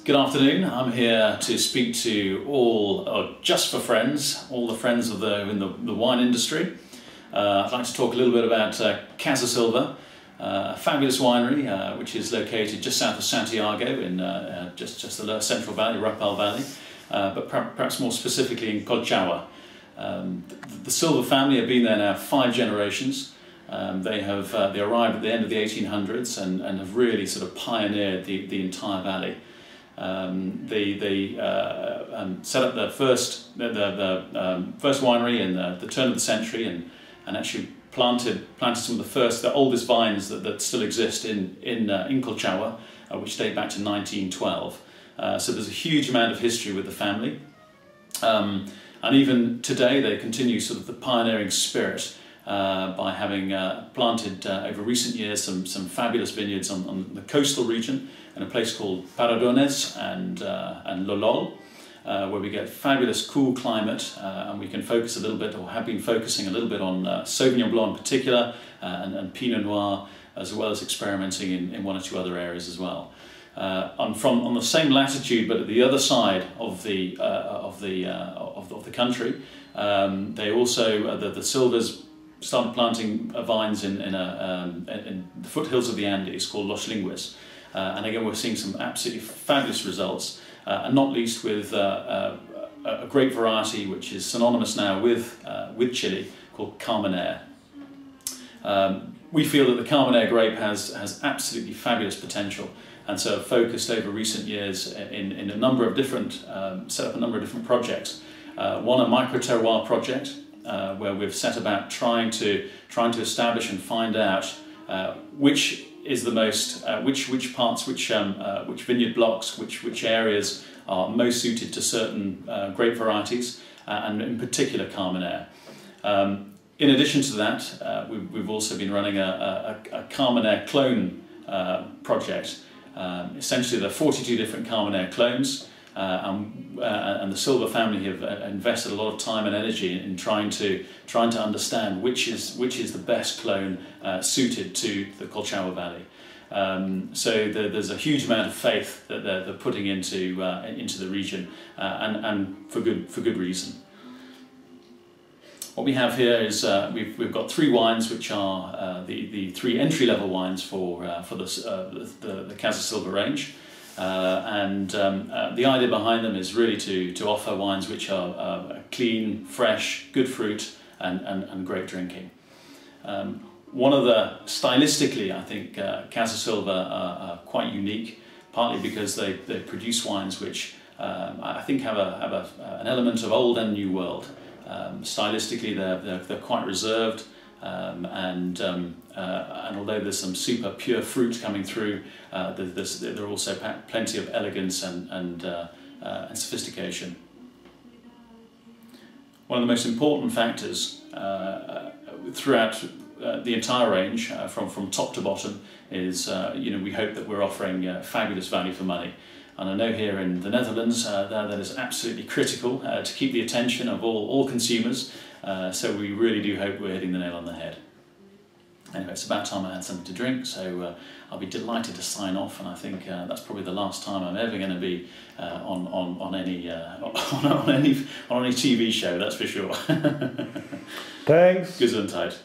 Good afternoon. I'm here to speak to all, or just for friends, all the friends of in the wine industry. I'd like to talk a little bit about Casa, a fabulous winery which is located just south of Santiago in just the Central Valley, Rapal Valley, but perhaps more specifically in Colchagua. The Silva family have been there now 5 generations. They arrived at the end of the 1800s and have really sort of pioneered the entire valley. They set up the first winery in the turn of the century and actually planted some of the oldest vines that still exist in Colchagua, which date back to 1912. So there's a huge amount of history with the family, and even today they continue sort of the pioneering spirit by having planted over recent years some fabulous vineyards on the coastal region in a place called Paradones and Lolol, where we get fabulous cool climate, and we can focus a little bit, or have been focusing a little bit on Sauvignon Blanc in particular, and Pinot Noir, as well as experimenting in 1 or 2 other areas as well. On the same latitude, but at the other side of the country, they also the Silvas started planting vines in the foothills of the Andes called Los Lingües, and again we're seeing some absolutely fabulous results, and not least with a great variety which is synonymous now with Chile, called Carmenere. We feel that the Carmenere grape has absolutely fabulous potential, and so have focused over recent years in a number of different set up a number of different projects. One, a micro terroir project, where we've set about trying to establish and find out which is the most which vineyard blocks, which areas are most suited to certain grape varieties, and in particular Carmenere. In addition to that, we've also been running a Carmenere clone project. Essentially, there are 42 different Carmenere clones. And the Silva family have invested a lot of time and energy in trying to understand which is the best clone suited to the Colchagua Valley. So there's a huge amount of faith that they're putting into the region, and for good reason. What we have here is we've got 3 wines which are the 3 entry-level wines for the Casa Silva range. The idea behind them is really to offer wines which are clean, fresh, good fruit, and great drinking. One of the, stylistically, I think Casa Silva are quite unique, partly because they produce wines which I think have an element of old and new world. Stylistically, they're quite reserved. And although there's some super pure fruit coming through, there are also plenty of elegance and sophistication. One of the most important factors throughout the entire range, from top to bottom, is we hope that we're offering fabulous value for money. And I know here in the Netherlands that is absolutely critical to keep the attention of all consumers. So we really do hope we're hitting the nail on the head. Anyway, it's about time I had something to drink, so I'll be delighted to sign off, and I think that's probably the last time I'm ever going to be on any TV show, that's for sure. Thanks. Gesundheit.